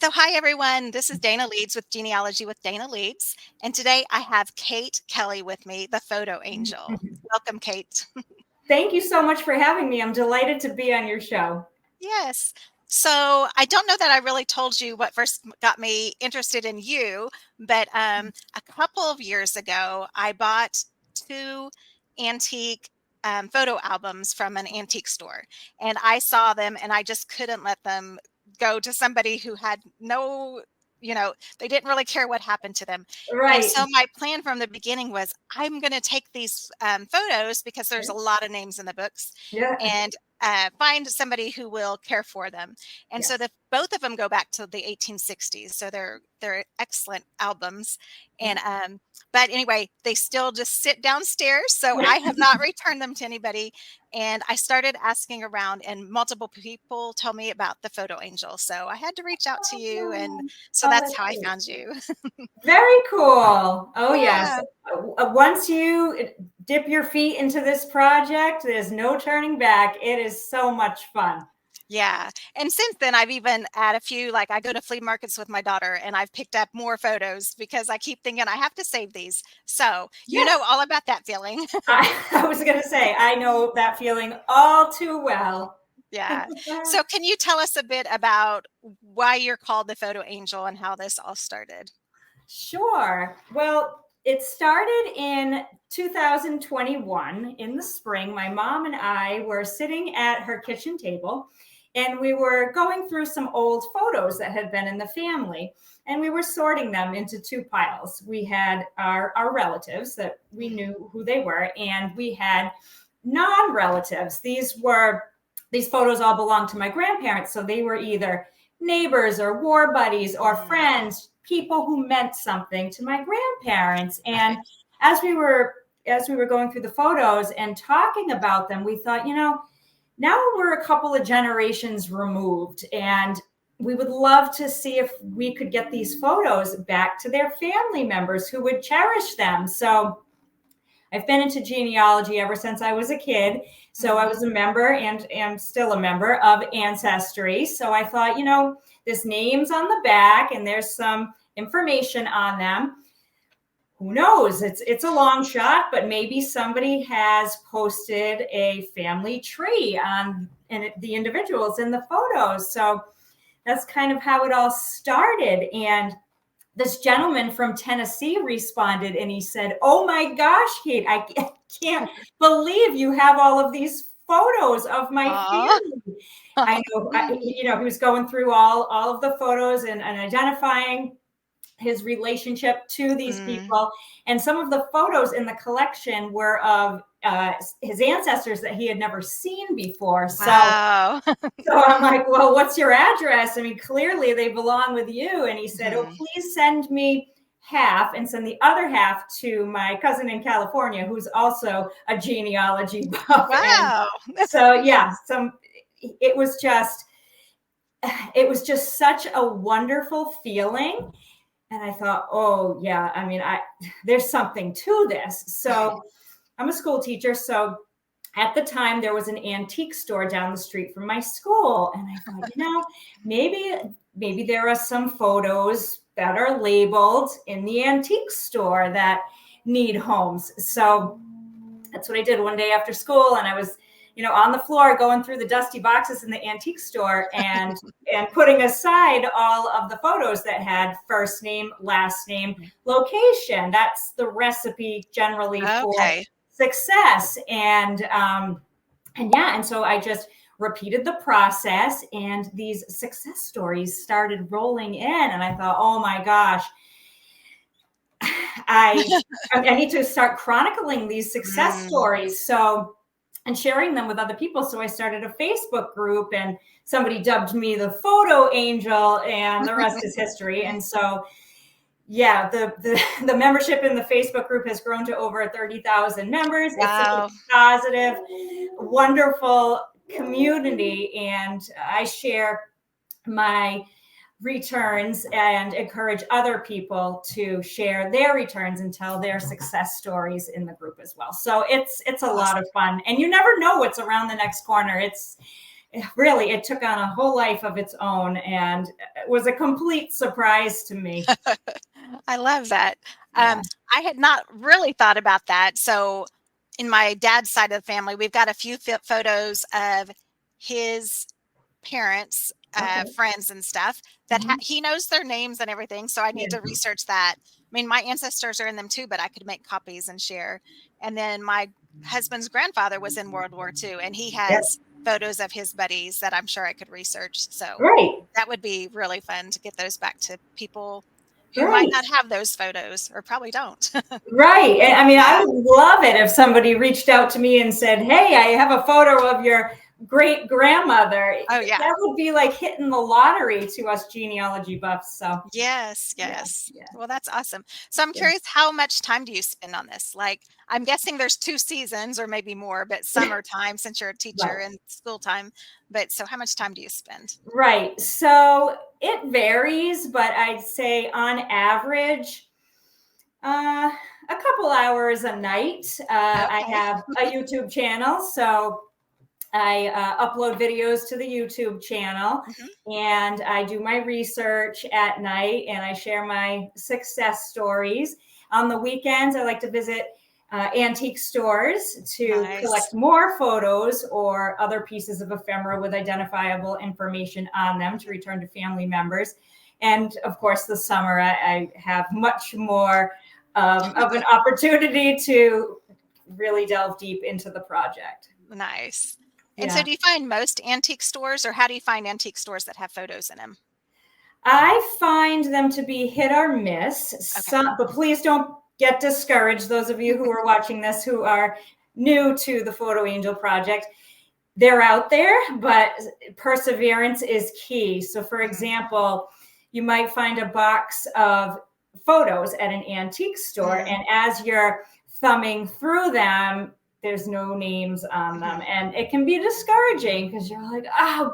So hi everyone, this is Dana Leeds with Genealogy with Dana Leeds, and today I have Kate Kelley with me, the photo angel. Welcome, Kate. Thank you so much for having me. I'm delighted to be on your show. Yes. So I don't know that I really told you what first got me interested in you, but a couple of years ago, I bought two antique photo albums from an antique store, and I saw them, and I just couldn't let them go to somebody who had no, they didn't really care what happened to them. And Right. so my plan from the beginning was I'm going to take these photos because there's a lot of names in the books, Yeah. and find somebody who will care for them. And so Yes. both of them go back to the 1860s. So they're excellent albums. Yeah. And but anyway, they still just sit downstairs. So I have not returned them to anybody. And I started asking around, and multiple people told me about the photo angel. So I had to reach out to you, and so Oh, that's that's how I great. found you. Very cool. Oh, yes. Yeah. Once you dip your feet into this project, there's no turning back. It is so much fun. Yeah. And since then, I've even had a few, like I go to flea markets with my daughter, and I've picked up more photos because I keep thinking I have to save these. So you Yes. know all about that feeling. I was going to say, I know that feeling all too well. Yeah. So can you tell us a bit about why you're called the photo angel and how this all started? Sure. Well, it started in 2021 in the spring. My mom and I were sitting at her kitchen table, and we were going through some old photos that had been in the family, and we were sorting them into two piles. We had our relatives that we knew who they were, and we had non-relatives. These photos all belonged to my grandparents, so they were either neighbors or war buddies or friends, people who meant something to my grandparents. And Right. as we were going through the photos and talking about them, we thought, now we're a couple of generations removed, and we would love to see if we could get these photos back to their family members who would cherish them. So I've been into genealogy ever since I was a kid. So I was a member and am still a member of Ancestry. So I thought, there's names on the back and there's some information on them. Who knows? It's a long shot, but maybe somebody has posted a family tree on and the individuals in the photos. So that's kind of how it all started. And this gentleman from Tennessee responded, and he said, "Oh my gosh, Kate, I can't believe you have all of these photos of my Aw. family." I know, he was going through all of the photos and identifying his relationship to these Mm. people. And some of the photos in the collection were of his ancestors that he had never seen before. So Wow. I'm like, well, what's your address? I mean, clearly they belong with you. And he said, oh, please send me half and send the other half to my cousin in California, who's also a genealogy buff. And Wow. so, yeah, it was just, such a wonderful feeling. And I thought, oh yeah, I mean, there's something to this. So I'm a school teacher. So at the time there was an antique store down the street from my school. And I thought, maybe there are some photos that are labeled in the antique store that need homes. So that's what I did one day after school. And I was, on the floor going through the dusty boxes in the antique store and putting aside all of the photos that had first name, last name, location. That's the recipe generally for Okay. success. And so I just repeated the process, and these success stories started rolling in. And I thought, oh my gosh, I need to start chronicling these success stories. So, and sharing them with other people. So I started a Facebook group, and somebody dubbed me the photo angel, and the rest is history. And so, yeah, the membership in the Facebook group has grown to over 30,000 members. It's such a Wow. positive, wonderful community. And I share my returns and encourage other people to share their returns and tell their success stories in the group as well. So it's a lot of fun, and you never know what's around the next corner. really, it took on a whole life of its own, and it was a complete surprise to me. I love that. Yeah. I had not really thought about that. So in my dad's side of the family, we've got a few photos of his parents, Okay. friends and stuff that Mhm. he knows their names and everything. So I need Yeah. to research that. I mean, my ancestors are in them too, but I could make copies and share. And then my husband's grandfather was in World War II, and he Yep. has photos of his buddies that I'm sure I could research. So Right. that would be really fun to get those back to people who might Right. not have those photos or probably don't. Right. And I mean, I Yeah. would love it if somebody reached out to me and said, "Hey, I have a photo of your great grandmother." Oh, yeah. That would be like hitting the lottery to us genealogy buffs. So, Yes, yeah, yes. yeah. Well, that's awesome. So I'm Yeah. curious, how much time do you spend on this? Like, I'm guessing there's 2 seasons or maybe more, but summertime since you're a teacher Right. and school time. But so how much time do you spend? Right. So it varies, but I'd say on average, a couple hours a night. I Okay. have a YouTube channel, so I upload videos to the YouTube channel, Mhm. and I do my research at night, and I share my success stories. On the weekends, I like to visit antique stores to Nice. collect more photos or other pieces of ephemera with identifiable information on them to return to family members. And of course, the summer, I have much more of an opportunity to really delve deep into the project. Nice. And so Yeah. do you find most antique stores, or how do you find antique stores that have photos in them? I find them to be hit or miss. Okay. But please don't get discouraged. Those of you who are watching this who are new to the Photo Angel Project, they're out there, but perseverance is key. So, for example, you might find a box of photos at an antique store, Mm-hmm. and as you're thumbing through them, there's no names on them. And it can be discouraging because you're like, oh,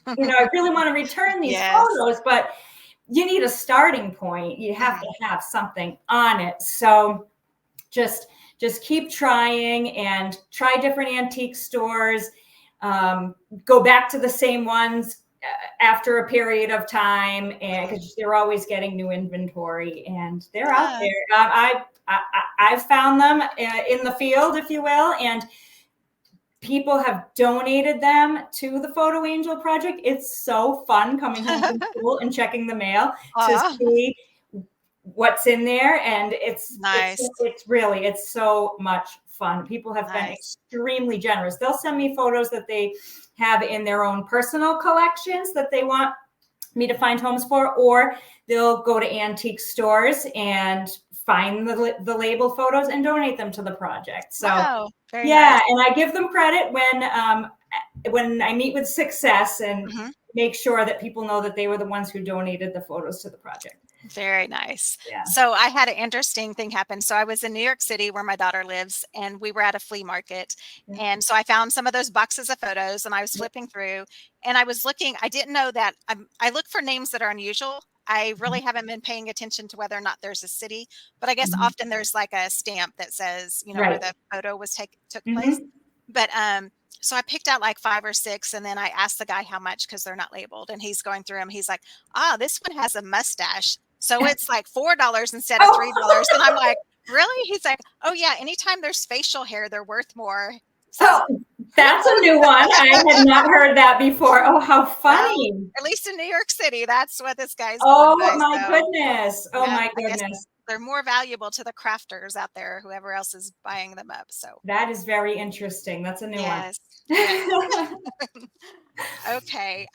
I really want to return these Yes. photos, but you need a starting point. You have Mhm. to have something on it. So just keep trying and try different antique stores. Go back to the same ones after a period of time, and Mhm. because they're always getting new inventory, and they're out Yeah. there. I've found them in the field, if you will, and people have donated them to the Photo Angel Project. It's so fun coming home from school and checking the mail to Aw, see what's in there, and nice. it's so much fun. People have been Nice. extremely generous. They'll send me photos that they have in their own personal collections that they want me to find homes for, or they'll go to antique stores and find the label photos and donate them to the project. So Wow, very yeah, nice. and I give them credit when I meet with success and Mhm. make sure that people know that they were the ones who donated the photos to the project. Very nice. Yeah. So I had an interesting thing happen. So I was in New York City where my daughter lives, and we were at a flea market. Yeah. And so I found some of those boxes of photos, and I was Yeah. flipping through, and I was looking. I didn't know that I look for names that are unusual. I really haven't been paying attention to whether or not there's a city, but I guess Mhm. often there's like a stamp that says, where Right. the photo was took place. Hmm. But so I picked out like 5 or 6, and then I asked the guy how much because they're not labeled, and he's going through them. He's like, "Ah, this one has a mustache, so it's like $4 instead of $3." And I'm Oh, like, "Really?" He's like, "Oh yeah, anytime there's facial hair, they're worth more." So oh, that's a new one. I had not heard that before. Oh, how well, funny. at least in New York City, that's what this guy's going Oh by. my So goodness. Oh yeah, my I guess goodness. they're more valuable to the crafters out there, whoever else is buying them up. So That is very interesting. That's a new one. yes, yes. Okay.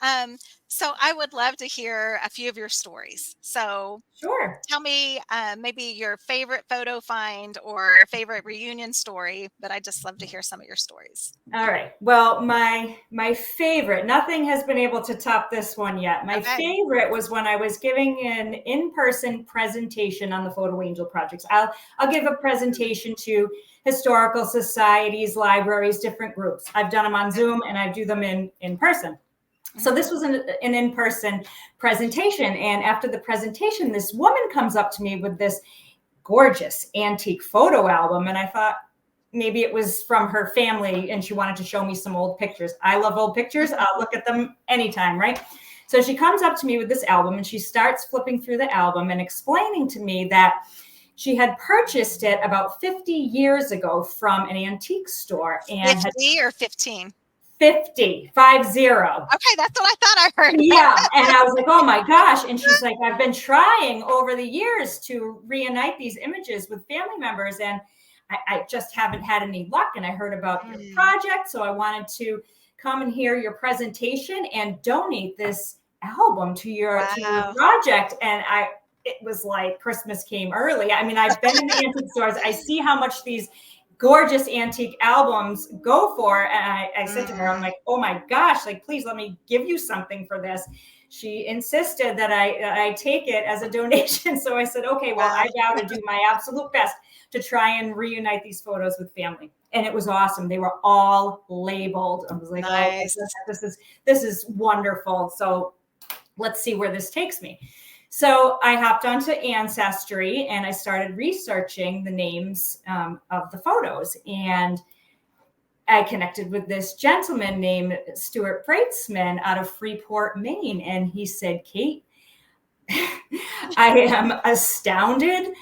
So I would love to hear a few of your stories. So Sure. tell me maybe your favorite photo find or favorite reunion story, but I'd just love to hear some of your stories. All right. Well, my favorite, nothing has been able to top this one yet. My Okay. favorite was when I was giving an in-person presentation on the Photo Angel projects. I'll give a presentation to historical societies, libraries, different groups. I've done them on Okay. Zoom and I do them in person. So Mhm. this was an in-person presentation. And after the presentation, this woman comes up to me with this gorgeous antique photo album. And I thought, maybe it was from her family and she wanted to show me some old pictures. I love old pictures. I'll look at them anytime, right? So she comes up to me with this album and she starts flipping through the album and explaining to me that she had purchased it about 50 years ago from an antique store. And 50 or 15? 50, 50. Okay, that's what I thought I heard. Yeah. And I was like, oh my gosh. And she's like, I've been trying over the years to reunite these images with family members, and I just haven't had any luck. And I heard about your project, so I wanted to come and hear your presentation and donate this album to your project. And it was like Christmas came early. I mean, I've been in the antique stores. I see how much these gorgeous antique albums go for. And I said to her, I'm like, oh my gosh, like, please let me give you something for this. She insisted that I take it as a donation. So I said, okay, well, I vow to do my absolute best to try and reunite these photos with family. And it was awesome. They were all labeled. I was like, nice. Oh, this is wonderful. So let's see where this takes me. So I hopped onto Ancestry and I started researching the names of the photos. And I connected with this gentleman named Stuart Breitzman out of Freeport, Maine. And he said, Kate, I am astounded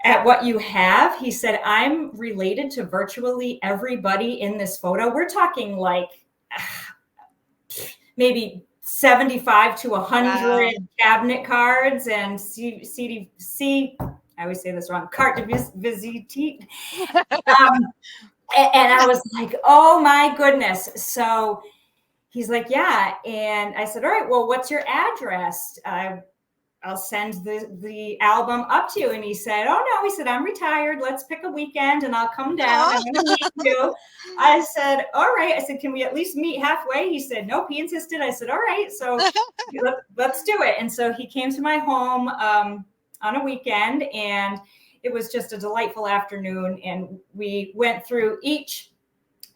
at what you have. He said, I'm related to virtually everybody in this photo. We're talking like maybe 75 to 100 cabinet cards and CDC. I always say this wrong. Carte de visite. And I was like, oh my goodness. So he's like, yeah. And I said, all right, well, what's your address? I'll send the album up to you. And he said, oh no, he said, I'm retired. Let's pick a weekend and I'll come down. I'm going to meet you. I said, all right. I said, can we at least meet halfway? He said, nope. He insisted. I said, all right. So let's do it. And so he came to my home on a weekend, and it was just a delightful afternoon. And we went through each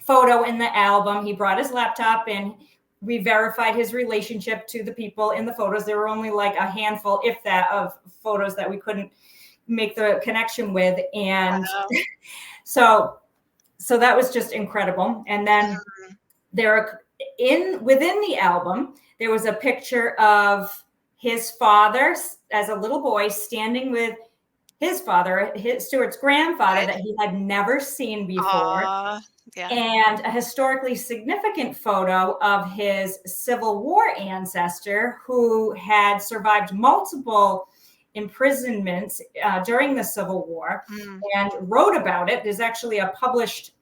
photo in the album. He brought his laptop and we verified his relationship to the people in the photos. There were only like a handful, if that, of photos that we couldn't make the connection with. And so that was just incredible. And then within the album, there was a picture of his father as a little boy standing with his father, Stuart's grandfather, that he had never seen before. And a historically significant photo of his Civil War ancestor who had survived multiple imprisonments during the Civil War and wrote about it. There's actually a published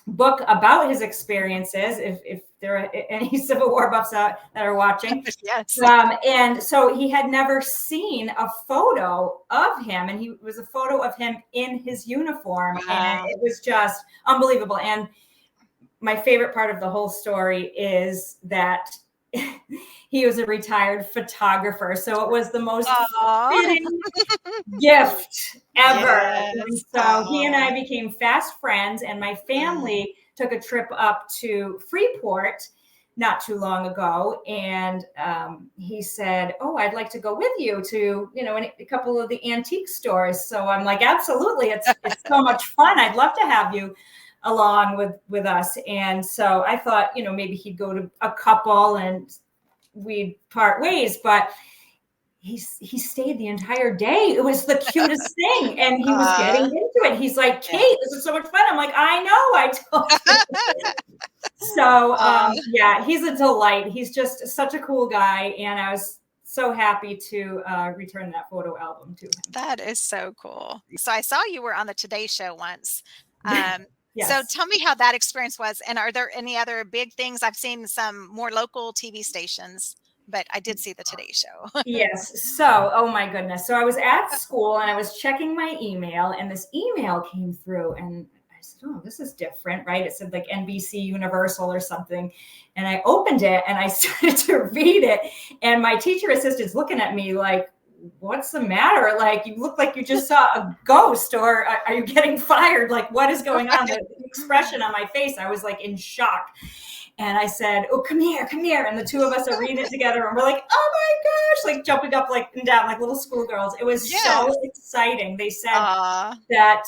book about his experiences, if there are any Civil War buffs that are watching. Yes. And so he had never seen a photo of him, and he was a photo of him in his uniform. And it was just unbelievable. And my favorite part of the whole story is that he was a retired photographer. So it was the most fitting gift ever. Yes. And so he and I became fast friends, and my family took a trip up to Freeport not too long ago. And he said, oh, I'd like to go with you to, a couple of the antique stores. So I'm like, absolutely. It's so much fun. I'd love to have you along with us. And so I thought, maybe he'd go to a couple and we'd part ways, but he stayed the entire day. It was the cutest thing. And he was getting into it. He's like, Kate, this is so much fun. I'm like, I know, I told you. So he's a delight. He's just such a cool guy. And I was so happy to return that photo album to him. That is so cool. So I saw you were on the Today Show once. Yes. So tell me how that experience was. And are there any other big things? I've seen some more local TV stations, but I did see the Today Show. Yes. So, oh my goodness. So I was at school and I was checking my email, and this email came through, and I said, oh, this is different, right? It said like NBC Universal or something. And I opened it and I started to read it. And my teacher assistant's looking at me like, what's the matter? Like, you look like you just saw a ghost, or are you getting fired? Like, what is going on? The expression on my face, I was like in shock. And I said, oh, come here. And the two of us are reading it together. And we're like, oh my gosh, like jumping up like and down like little schoolgirls. It was so exciting. They said that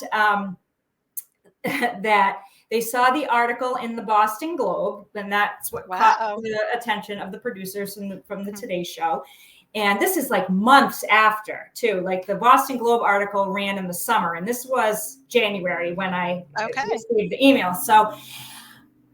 that they saw the article in the Boston Globe, and that's what caught the attention of the producers from the Today Show. And this is like months after, too. Like the Boston Globe article ran in the summer, and this was January when I received the email. So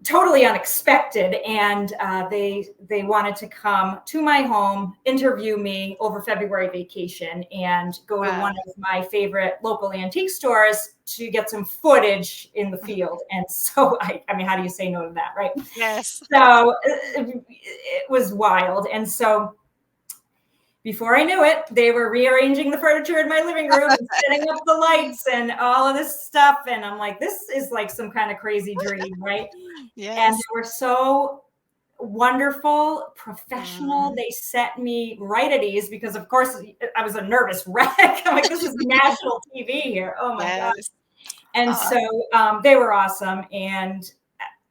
totally unexpected. And they wanted to come to my home, interview me over February vacation, and go to one of my favorite local antique stores to get some footage in the field. And so, I mean, how do you say no to that, right? Yes. So it was wild. And so before I knew it, they were rearranging the furniture in my living room and setting up the lights and all of this stuff. And I'm like, this is like some kind of crazy dream, right? Yes. And they were so wonderful, professional. They set me right at ease because, of course, I was a nervous wreck. I'm like, this is national TV here. Oh, my God. And so they were awesome. And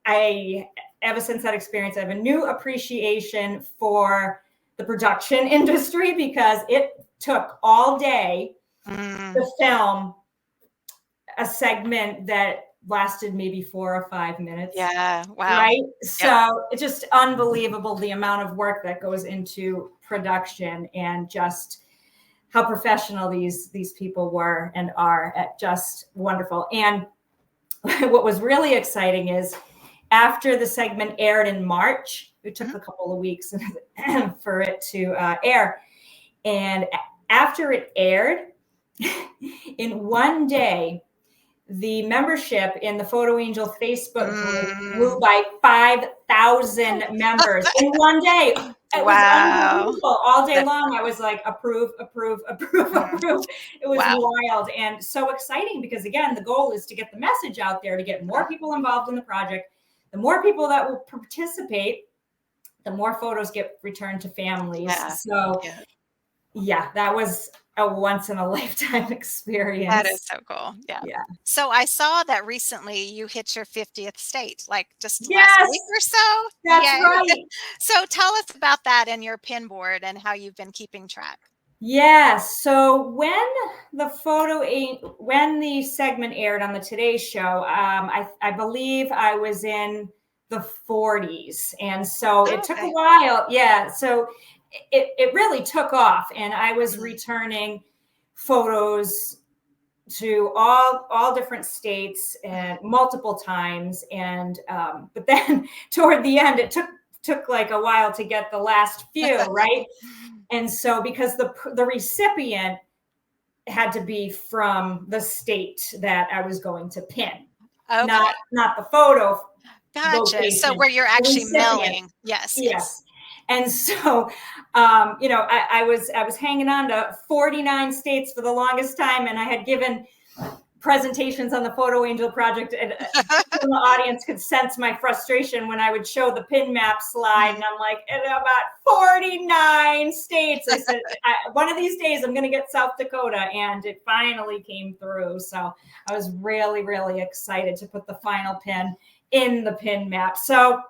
ever since that experience, I have a new appreciation for the production industry because it took all day to film a segment that lasted maybe 4 or 5 minutes. Yeah. Wow. Right. So it's just unbelievable the amount of work that goes into production and just how professional these people were and are at just wonderful. And what was really exciting is after the segment aired in March, it took a couple of weeks for it to air. And after it aired, in one day, the membership in the Photo Angel Facebook group grew by 5,000 members in one day. It was unbelievable. All day long, I was like, approve, approve, approve, approve. It was wild and so exciting because, again, the goal is to get the message out there, to get more people involved in the project. The more people that will participate, the more photos get returned to families. So, that was a once in a lifetime experience. That is so cool. Yeah. So I saw that recently you hit your 50th state, like just last week or so. That's right. So tell us about that and your pin board and how you've been keeping track. So when the segment aired on the Today Show, I believe I was in the 40s. And so it took a while. So it really took off, and I was returning photos to all different states and multiple times. And but then toward the end, it took like a while to get the last few, right? And so because the recipient had to be from the state that I was going to pin, not the photo. Gotcha. Location. So where you're actually mailing. Yes. And so, I was hanging on to 49 states for the longest time, and I had given presentations on the Photo Angel project, and the audience could sense my frustration when I would show the pin map slide, and I'm like, in about 49 states. I said, one of these days I'm going to get South Dakota, and it finally came through. So I was really, really excited to put the final pin in the pin map. So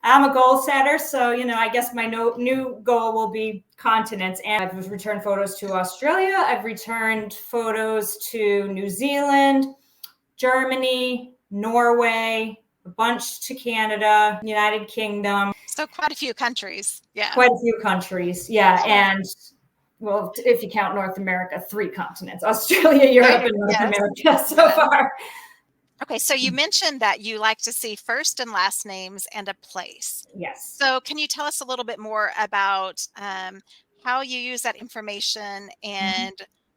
I'm a goal setter. So, I guess my new goal will be continents. And I've returned photos to Australia. I've returned photos to New Zealand, Germany, Norway, a bunch to Canada, United Kingdom. So quite a few countries. Yeah. Quite a few countries. Yeah. And well, if you count North America, 3 continents, Australia, Europe, and North America so far. Okay, so you mentioned that you like to see first and last names and a place. Yes. So can you tell us a little bit more about how you use that information and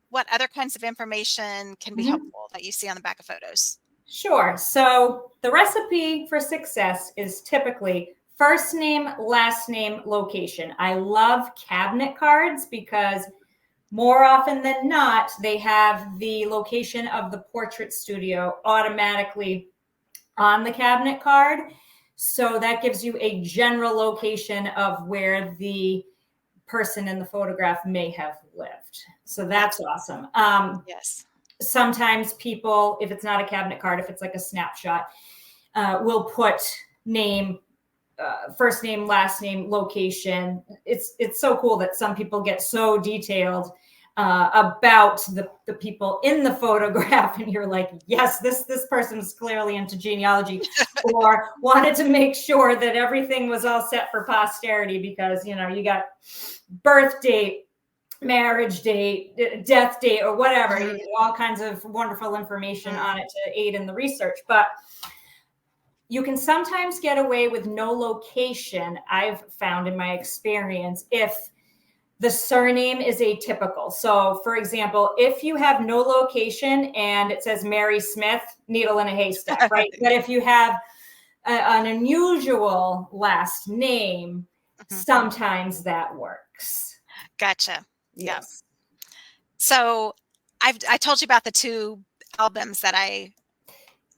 what other kinds of information can be helpful that you see on the back of photos? Sure. So the recipe for success is typically first name, last name, location. I love cabinet cards because more often than not, they have the location of the portrait studio automatically on the cabinet card. So that gives you a general location of where the person in the photograph may have lived. So that's awesome. Yes. Sometimes people, if it's not a cabinet card, if it's like a snapshot, will put name, first name, last name, location. It's so cool that some people get so detailed about the people in the photograph, and you're like, yes, this person was clearly into genealogy, or wanted to make sure that everything was all set for posterity, because you got birth date, marriage date, death date, or whatever, all kinds of wonderful information on it to aid in the research. But you can sometimes get away with no location, I've found in my experience, if the surname is atypical. So, for example, if you have no location and it says Mary Smith, needle in a haystack, right? But if you have an unusual last name, sometimes that works. Gotcha. Yes. Yeah. So I told you about the 2 albums that I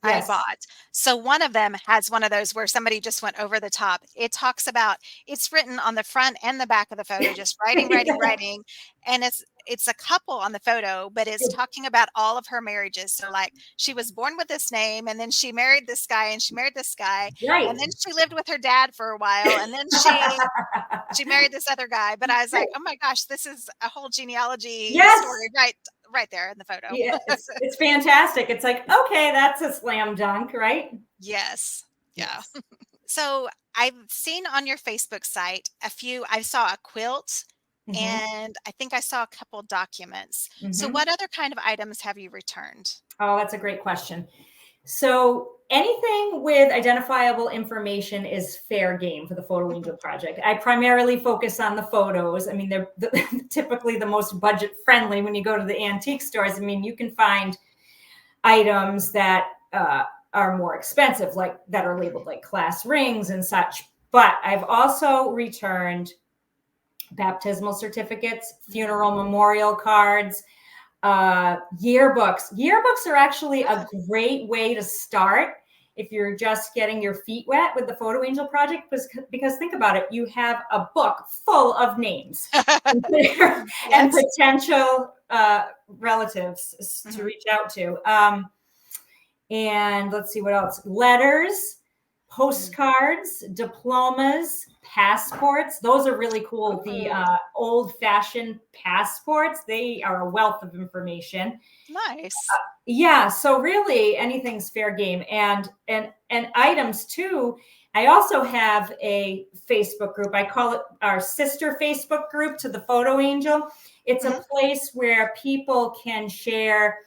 bought. So one of them has one of those where somebody just went over the top. It talks about, it's written on the front and the back of the photo, just writing. And it's a couple on the photo, but it's talking about all of her marriages. So like, she was born with this name, and then she married this guy, and she married this guy. Right. And then she lived with her dad for a while, and then she married this other guy. But I was like, oh my gosh, this is a whole genealogy story right there in the photo. Yeah, it's fantastic. It's like, okay, that's a slam dunk, right? Yes. Yeah. So I've seen on your Facebook site I saw a quilt, and I think I saw a couple documents. So what other kind of items have you returned? Oh, that's a great question. So anything with identifiable information is fair game for the Photo Angel Project. I primarily focus on the photos. I mean, they're typically the most budget friendly when you go to the antique stores. I mean, you can find items that are more expensive, like that are labeled like class rings and such. But I've also returned baptismal certificates, funeral memorial cards, yearbooks. Yearbooks are actually a great way to start if you're just getting your feet wet with the Photo Angel Project, because think about it, you have a book full of names and potential relatives to reach out to. And let's see what else. Letters, postcards, diplomas, passports. Those are really cool. The old-fashioned passports, they are a wealth of information. Nice. Yeah, so really anything's fair game. And items too. I also have a Facebook group. I call it our sister Facebook group to the Photo Angel. It's a place where people can share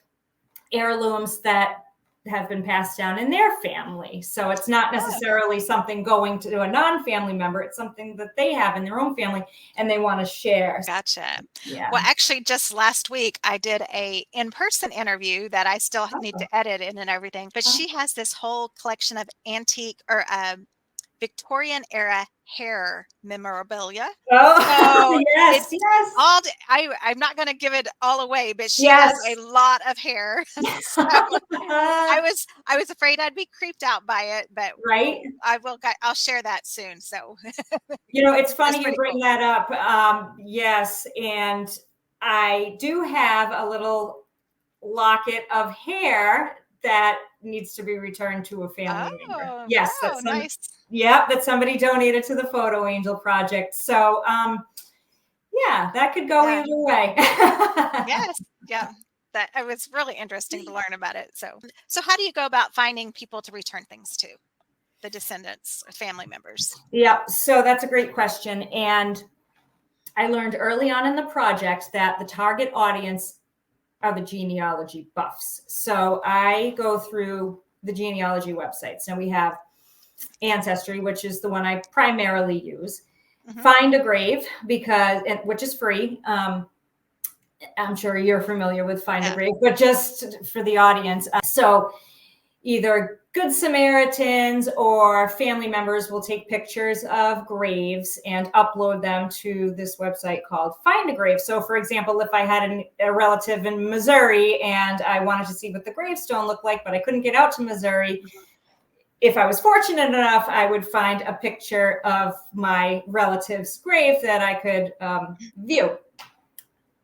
heirlooms that have been passed down in their family. So it's not necessarily something going to a non-family member. It's something that they have in their own family and they want to share. Gotcha. Yeah. Well, actually, just last week, I did a in-person interview that I still need to edit in and everything. But she has this whole collection of antique or Victorian era hair memorabilia. Oh, yes. All I'm not going to give it all away, but she has a lot of hair. So I was afraid I'd be creeped out by it, but I'll share that soon. So it's funny you bring that up. Yes, and I do have a little locket of hair that needs to be returned to a family member. Yes, that's nice. Yep, that somebody donated to the Photo Angel Project. So, yeah, that could go either way. Yes, yeah. That it was really interesting to learn about it. So how do you go about finding people to return things to, the descendants or family members? Yeah, so that's a great question. And I learned early on in the project that the target audience are the genealogy buffs. So I go through the genealogy websites. Now we have Ancestry, which is the one I primarily use. Find a Grave, which is free. I'm sure you're familiar with Find a Grave, but just for the audience. So either Good Samaritans or family members will take pictures of graves and upload them to this website called Find a Grave. So for example, if I had a relative in Missouri and I wanted to see what the gravestone looked like, but I couldn't get out to Missouri, if I was fortunate enough, I would find a picture of my relative's grave that I could view.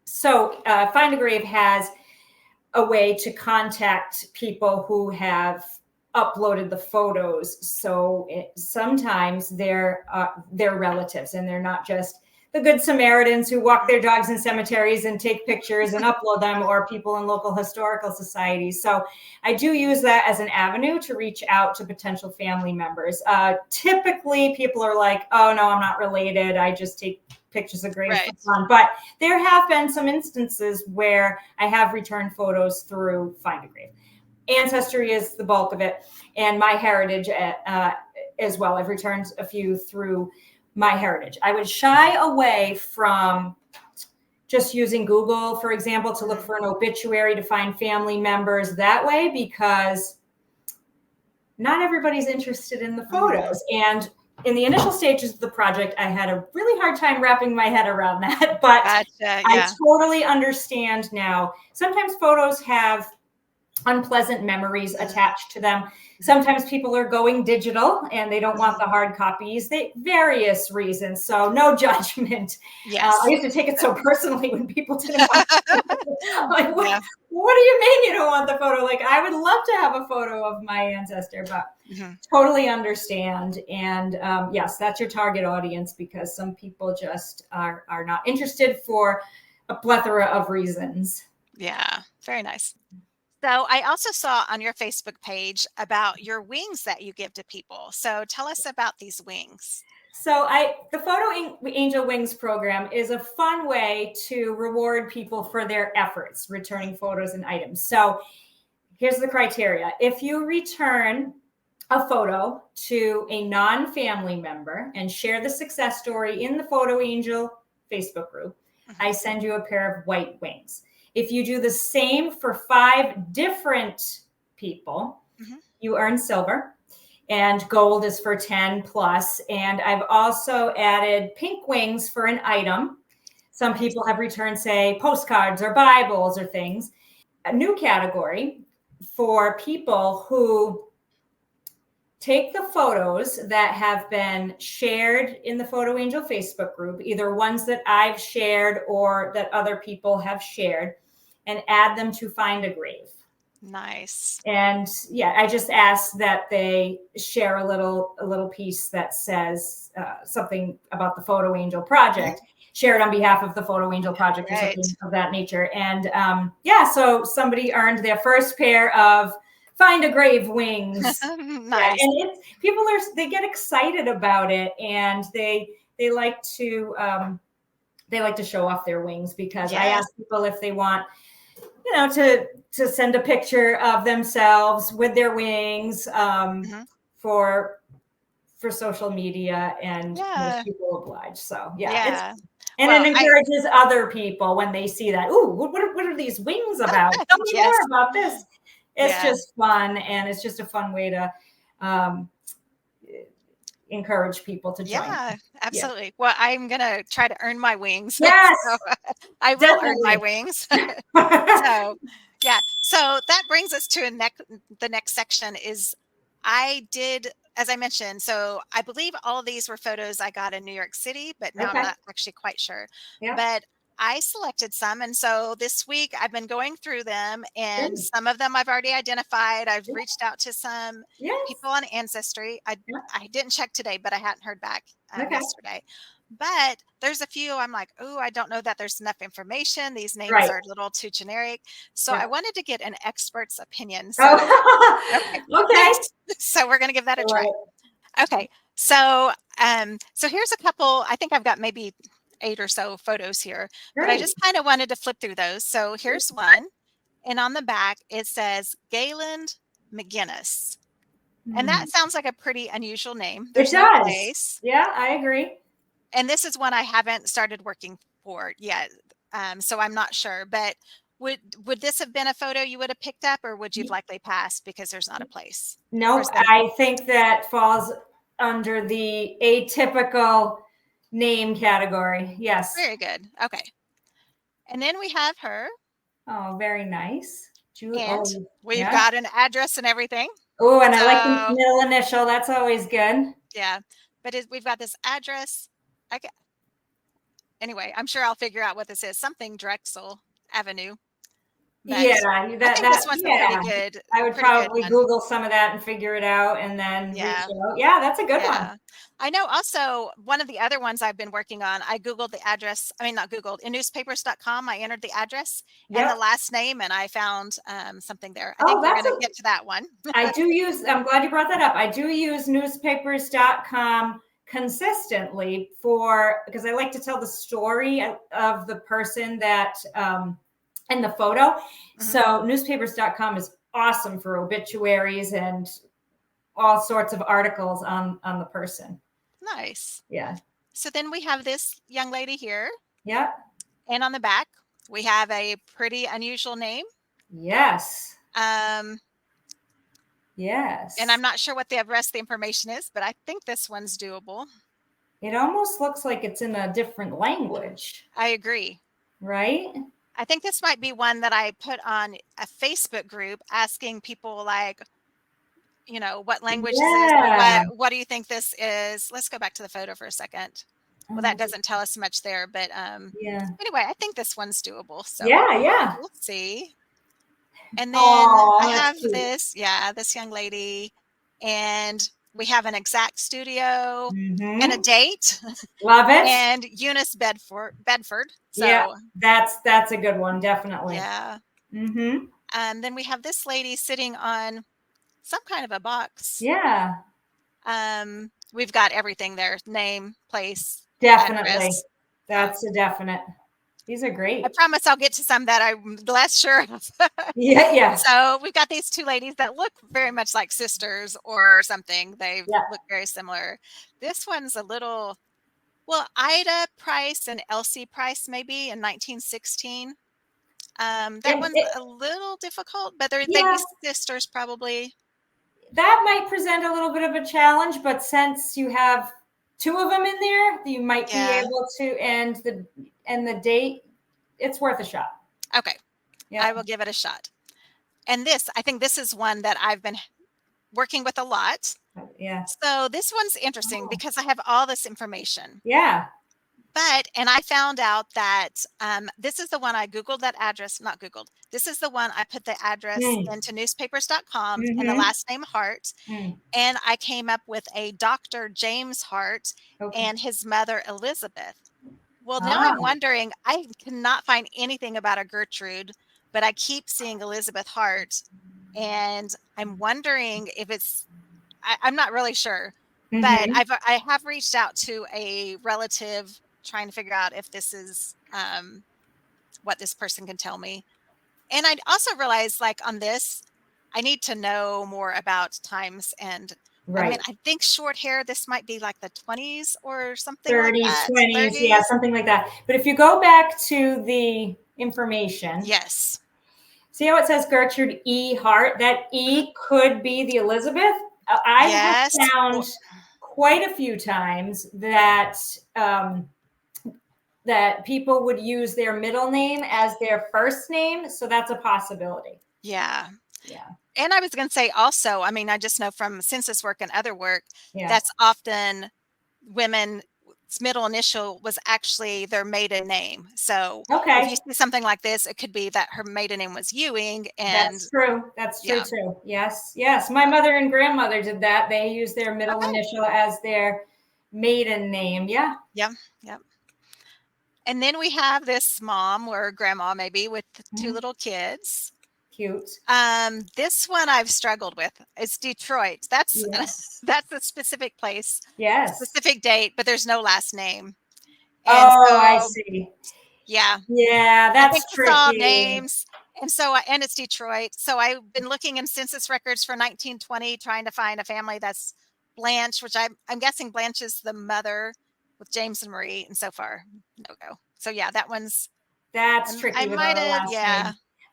So Find a Grave has a way to contact people who have uploaded the photos. So sometimes they're relatives and they're not just the good Samaritans who walk their dogs in cemeteries and take pictures and upload them, or people in local historical societies. So I do use that as an avenue to reach out to potential family members. Typically, people are like, oh, no, I'm not related. I just take pictures of graves for fun. But there have been some instances where I have returned photos through Find a Grave. Ancestry is the bulk of it, and MyHeritage as well. I've returned a few through MyHeritage. I would shy away from just using Google, for example, to look for an obituary to find family members that way, because not everybody's interested in the photos. And in the initial stages of the project, I had a really hard time wrapping my head around that, but I totally understand now. Sometimes photos have unpleasant memories attached to them. Sometimes people are going digital and they don't want the hard copies. Various reasons. So no judgment. Yes. I used to take it so personally when people didn't want like, what do you mean you don't want the photo? Like, I would love to have a photo of my ancestor, but totally understand. And yes, that's your target audience, because some people just are not interested for a plethora of reasons. Yeah, very nice. So I also saw on your Facebook page about your wings that you give to people. So tell us about these wings. So the Photo Angel Wings program is a fun way to reward people for their efforts returning photos and items. So here's the criteria. If you return a photo to a non-family member and share the success story in the Photo Angel Facebook group, I send you a pair of white wings. If you do the same for 5 different people, you earn silver, and gold is for 10 plus. And I've also added pink wings for an item. Some people have returned, say, postcards or Bibles or things. A new category for people who take the photos that have been shared in the Photo Angel Facebook group, either ones that I've shared or that other people have shared, and add them to Find a Grave. Nice. And yeah, I just ask that they share a little piece that says something about the Photo Angel project, share it on behalf of the Photo Angel project or something of that nature. And so somebody earned their first pair of Find a Grave wings. Nice. And people they get excited about it, and they like to show off their wings, because I ask people if they want, to send a picture of themselves with their wings for social media, and most people oblige. So and it encourages other people when they see that. Ooh, what are these wings about? Tell me more about this. It's just fun, and it's just a fun way to encourage people to join. Yeah, absolutely. Well, I'm going to try to earn my wings. Yes. So, I will earn my wings. So, yeah. So that brings us to the next section is I did, as I mentioned, so I believe all of these were photos I got in New York City, but now I'm not actually quite sure. Yeah. But I selected some. And so this week I've been going through them, and some of them I've already identified. I've reached out to some people on Ancestry. I didn't check today, but I hadn't heard back yesterday. But there's a few I'm like, oh, I don't know that there's enough information. These names are a little too generic. So I wanted to get an expert's opinion. So, okay. So we're going to give that a try. Okay. So, so here's a couple. I think I've got maybe 8 or so photos here, but I just kind of wanted to flip through those. So here's one. And on the back, it says Gayland McGinnis. And that sounds like a pretty unusual name. There's no place. Yeah, I agree. And this is one I haven't started working for yet. So I'm not sure, but would this have been a photo you would have picked up, or would you have likely passed because there's not a place? No, I think that falls under the atypical name category. Yes. Very good. Okay. And then we have her. Oh, very nice. And we've got an address and everything. Oh, and I like the middle initial. That's always good. Yeah. But we've got this address. Anyway, I'm sure I'll figure out what this is. Something Drexel Avenue. but I think this one's a pretty yeah. good, I would pretty good probably one. Google some of that and figure it out and then reach Yeah. out. Yeah, that's a good one. Yeah. I know also one of the other ones I've been working on, I Googled the address. I mean, not Googled, in newspapers.com, I entered the address and the Yep. last name, and I found something there. I Oh, think we're that's going to get to that one. I'm glad you brought that up. I do use newspapers.com consistently because I like to tell the story of the person that, in the photo. So newspapers.com is awesome for obituaries and all sorts of articles on the person. Nice. Yeah. So then we have this young lady here. Yeah. And on the back, we have a pretty unusual name. Yes. Um, Yes. and I'm not sure what the rest of the information is, but I think this one's doable. It almost looks like it's in a different language, I agree. right? I think this might be one that I put on a Facebook group asking people like, you know, what language is this or Yeah. what do you think this is? Let's go back to the photo for a second. Well, that doesn't tell us much there, but Yeah. anyway, I think this one's doable. So Yeah. we'll see. And then Oh, I that's have cute. this young lady, and we have an exact studio and a Mm-hmm. date Love it. and Eunice Bedford. So Yeah, that's a good one, definitely. yeah. Mm-hmm. Then we have this lady sitting on some kind of a box. Yeah, We've got everything there: name, place, definitely. address. That's a definite. These are great. I promise I'll get to some that I'm less sure of. Yeah. So we've got these two ladies that look very much like sisters or something. They look very similar. This one's a little, well, Ida Price and Elsie Price maybe in 1916. That one's a little difficult, but they'd be sisters probably. That might present a little bit of a challenge, but since you have two of them in there, you might be able to, and the date, it's worth a shot. Okay. Yeah. I will give it a shot. And I think this is one that I've been working with a lot. Yeah. So this one's interesting because I have all this information. Yeah. And I found out that this is the one I Googled that address, not Googled. This is the one I put the address into newspapers.com and the last name Hart. And I came up with a Dr. James Hart and his mother, Elizabeth. Well, now I'm wondering, I cannot find anything about a Gertrude, but I keep seeing Elizabeth Hart. And I'm wondering if I'm not really sure, but I have reached out to a relative trying to figure out if this is what this person can tell me. And I also realized, like, on this, I need to know more about times. And I mean, I think short hair, this might be like the 20s or something 30s, like that. 20s, 30s. yeah, something like that. But if you go back to the information. Yes. See how it says Gertrude E. Hart? That E could be the Elizabeth. I have found quite a few times that that people would use their middle name as their first name. So that's a possibility. Yeah. Yeah. And I was going to say also, I mean, I just know from census work and other work, that's often women's middle initial was actually their maiden name. So if you see something like this, it could be that her maiden name was Ewing. And that's true. That's true too. Yes. Yes. My mother and grandmother did that. They used their middle initial as their maiden name. Yeah. Yeah. Yeah. And then we have this mom or grandma maybe with two little kids. Cute. This one I've struggled with. It's Detroit. That's that's a specific place. Yes. Specific date, but there's no last name. And I see. Yeah. Yeah, that's tricky. All names. And and it's Detroit. So I've been looking in census records for 1920, trying to find a family that's Blanche, which I'm guessing Blanche is the mother with James and Marie, and so far, no go. So yeah, that's tricky. I might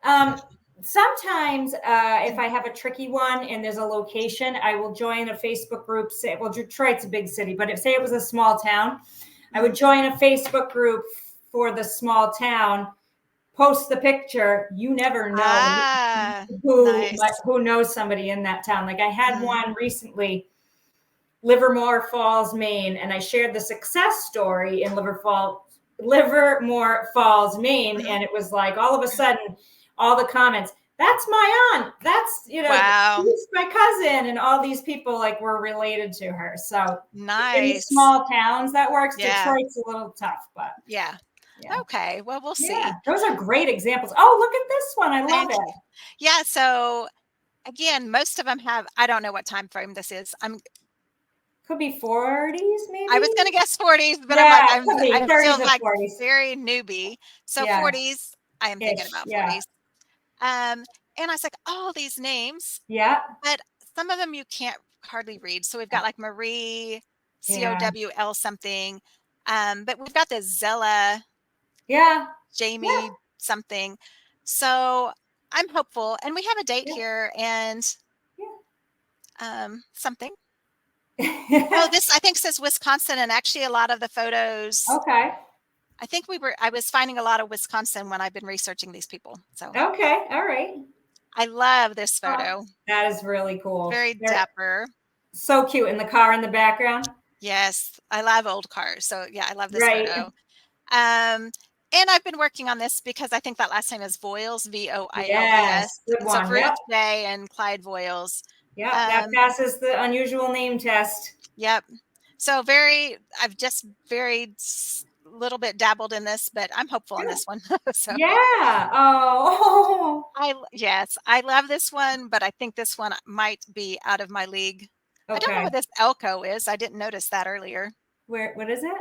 have, Sometimes if I have a tricky one and there's a location, I will join a Facebook group. Say, well, Detroit's a big city, but say it was a small town, I would join a Facebook group for the small town, post the picture. You never know who knows somebody in that town. Like I had one recently, Livermore Falls, Maine, and I shared the success story in Livermore Falls, Maine, and it was like all of a sudden all the comments. That's my aunt. That's, Wow. she's my cousin. And all these people like were related to her. So in the Nice. small towns that works. Yeah. Detroit's a little tough, but Yeah. yeah. Okay. Well, we'll see. Yeah, those are great examples. Oh, look at this one. I love Thank it. you. Yeah. So again, most of them have, I don't know what time frame this is. Could be 40s, maybe. I was going to guess 40s, but Yeah, I'm could be like, I 30s feel or like 40s. very newbie. So Yeah. 40s, I am thinking Ish, about yeah. 40s. And I was like, oh, these names, Yeah. but some of them you can't hardly read. So we've got like Marie, Yeah. COWL something. But we've got this Zella, Yeah. Jamie something. So I'm hopeful. And we have a date here and something. Oh, this I think says Wisconsin, and actually a lot of the photos. Okay. I think I was finding a lot of Wisconsin when I've been researching these people. So Okay. All right. I love this photo. That is really cool. Very They're dapper. so cute. In the car in the background. Yes, I love old cars. So yeah, I love this Right. photo. And I've been working on this because I think that last name is Voiles, Voiles. Yes. Good So one. Ruth Yep. J and Clyde Voiles. Yep. That passes the unusual name test. Yep. So I've just very little bit dabbled in this, but I'm hopeful on this one. So yeah. Oh. yes, I love this one, but I think this one might be out of my league. Okay. I don't know what this Elko is. I didn't notice that earlier. What is it?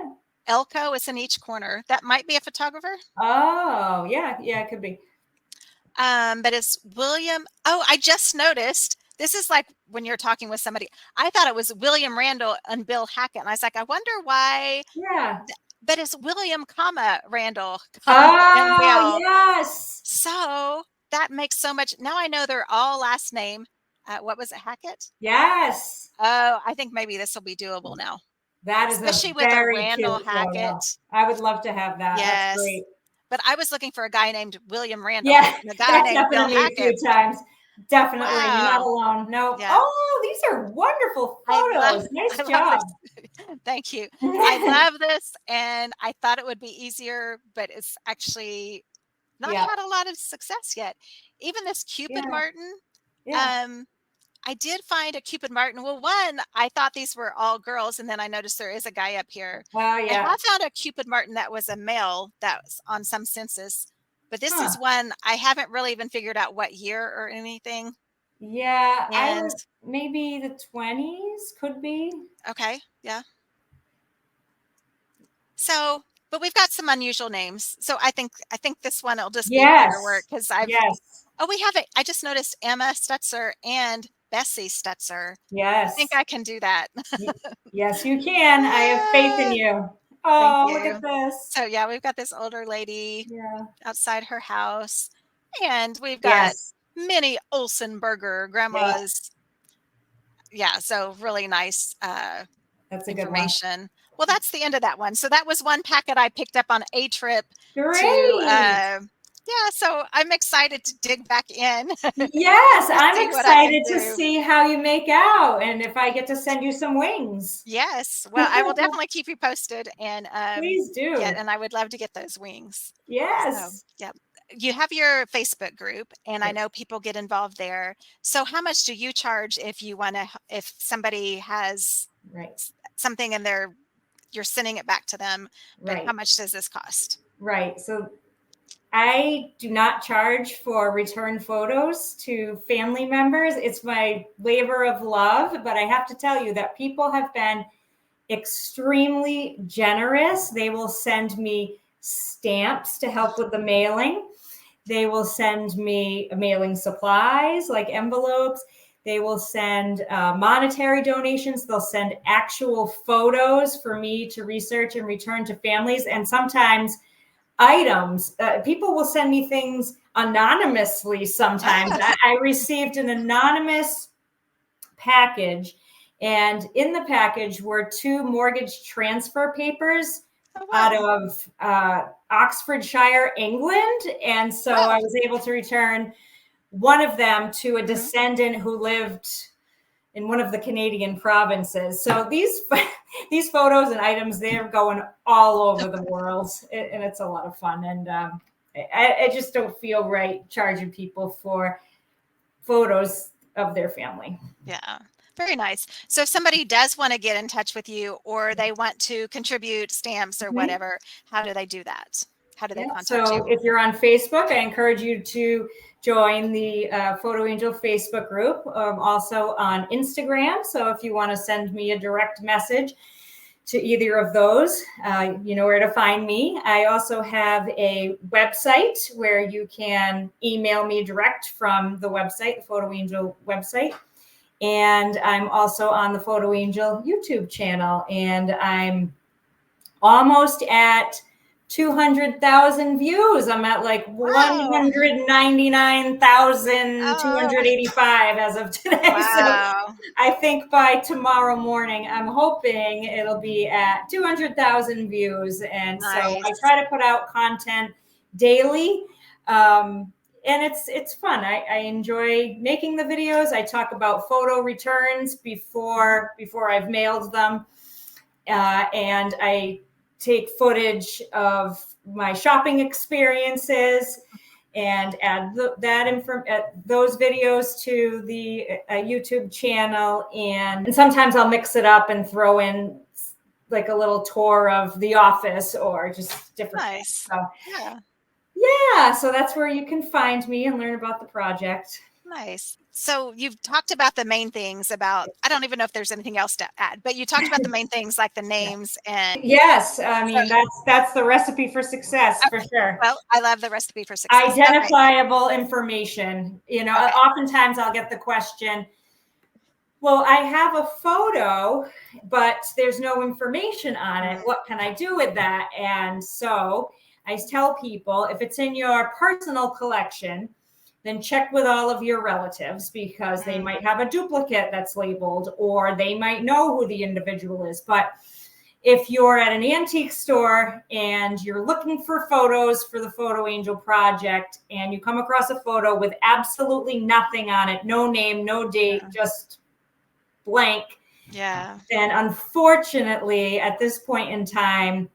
Elko is in each corner. That might be a photographer. Oh, yeah. Yeah, it could be. But it's William. Oh, I just noticed. This is like when you're talking with somebody. I thought it was William Randall and Bill Hackett. And I was like, I wonder why. Yeah. But it's William, Randall, and Oh, Bill. yes. So that makes so much. Now I know they're all last name. What was it, Hackett? Yes. Oh, I think maybe this will be doable now. That is especially a with a very Randall cute Hackett. photo. I would love to have that. Yes. That's great. But I was looking for a guy named William Randall. Yeah, and a guy named happened Bill to me Hackett. a few times. Definitely. Wow. You're not alone. No. Yeah. Oh, these are wonderful photos. Nice job. Thank you. I love this, and I thought it would be easier, but it's actually not had a lot of success yet. Even this Cupid Martin. Yeah. I did find a Cupid Martin. Well, one, I thought these were all girls, and then I noticed there is a guy up here. Oh, yeah. I found a Cupid Martin that was a male that was on some census, but this is one I haven't really even figured out what year or anything. Yeah, And maybe the 20s could be. Okay, yeah. So, but we've got some unusual names. So I think this one will just be better work because Oh, we have it. I just noticed Emma Stutzer and Bessie Stutzer. Yes. I think I can do that. Yes, you can. I have faith in you. Oh, look at this. So yeah, we've got this older lady outside her house. And we've got many Olsenberger grandmas. Yeah, so really nice that's a information. Good one. Well, that's the end of that one. So that was one packet I picked up on a trip Great. so I'm excited to dig back in. Yes, I'm excited to see how you make out and if I get to send you some wings. Yes. Well, I will definitely keep you posted and please do. Yeah, and I would love to get those wings. Yes. So, yeah. You have your Facebook group and I know people get involved there. So how much do you charge if somebody has something and you're sending it back to them, but how much does this cost? Right. So I do not charge for return photos to family members. It's my labor of love, but I have to tell you that people have been extremely generous. They will send me stamps to help with the mailing. They will send me mailing supplies like envelopes. They will send monetary donations. They'll send actual photos for me to research and return to families. And sometimes items. People will send me things anonymously sometimes. I received an anonymous package, and in the package were 2 mortgage transfer papers out of Oxfordshire, England. And so I was able to return one of them to a descendant who lived in one of the Canadian provinces. So these photos and items, they're going all over the world, and it's a lot of fun. And I just don't feel right charging people for photos of their family. Yeah. Very nice. So if somebody does want to get in touch with you or they want to contribute stamps or Mhm. whatever, how do they do that? How do they Yeah. contact So you? if you're on Facebook, I encourage you to join the Photo Angel Facebook group. Also on Instagram. So if you want to send me a direct message to either of those, you know where to find me. I also have a website where you can email me direct from the website, the Photo Angel website. And I'm also on the Photo Angel YouTube channel, and I'm almost at 200,000 views. I'm at like Wow. 199,285 as of today. So Wow. I think by tomorrow morning, I'm hoping it'll be at 200,000 views. And so I Nice. try to put out content daily. And it's fun. I enjoy making the videos. I talk about photo returns before I've mailed them. And I take footage of my shopping experiences and add those videos to the YouTube channel. And sometimes I'll mix it up and throw in like a little tour of the office or just different things. Nice. So Yeah. yeah, so that's where you can find me and learn about the project. Nice. So you've talked about the main things about, I don't even know if there's anything else to add, but you talked about the main things like the names and Yes, I so, mean that's the recipe for success for okay. sure. Well, I love the recipe for success. Okay. Identifiable information. You know, Okay. oftentimes I'll get the question, well, I have a photo, but there's no information on it. What can I do with that? And so I tell people if it's in your personal collection, then check with all of your relatives because they might have a duplicate that's labeled or they might know who the individual is. But if you're at an antique store and you're looking for photos for the Photo Angel project and you come across a photo with absolutely nothing on it, no name, no date, just blank, Yeah. then unfortunately at this point in time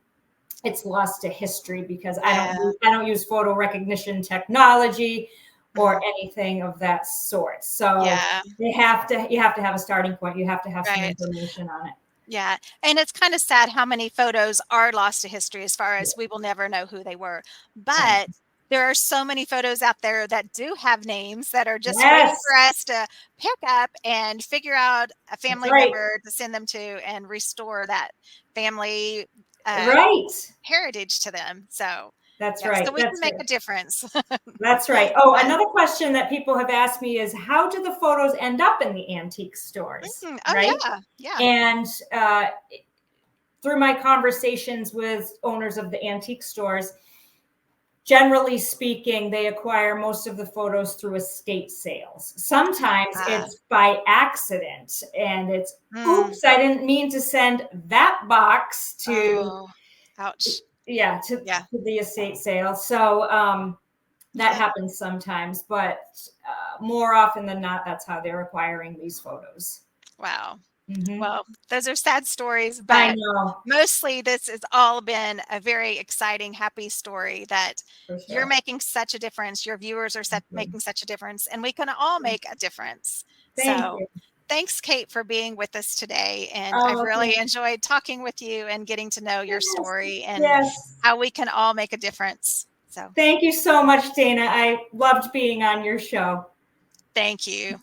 it's lost to history because Yeah. I don't use photo recognition technology or anything of that sort. So Yeah. you have to have a starting point. You have to have some Right. information on it. Yeah. And it's kind of sad how many photos are lost to history as far as we will never know who they were. But there are so many photos out there that do have names that are just waiting Yes, for us to pick up and figure out a that's family right. member to send them to and restore that family Right. heritage to them. So, That's yeah, right. so we can That's make right. a difference. That's right. Oh, But, another question that people have asked me is how do the photos end up in the antique stores? oh, Right. yeah. Yeah. And through my conversations with owners of the antique stores, generally speaking, they acquire most of the photos through estate sales. Sometimes Ah, it's by accident and it's, mm, oops, I didn't mean to send that box to, oh, ouch. yeah, Yeah. to the estate sale. So that Yeah. happens sometimes, but more often than not, that's how they're acquiring these photos. Wow. Mm-hmm. Well, those are sad stories, I but know, mostly this has all been a very exciting, happy story that for you're sure. making such a difference. Your viewers are making such a difference, and we can all make a difference. Thank So, you. thanks, Kate, for being with us today. And I've Oh, really thank enjoyed talking with you and getting to know your yes, story and yes. how we can all make a difference. So, Thank you so much, Dana. I loved being on your show. thank you.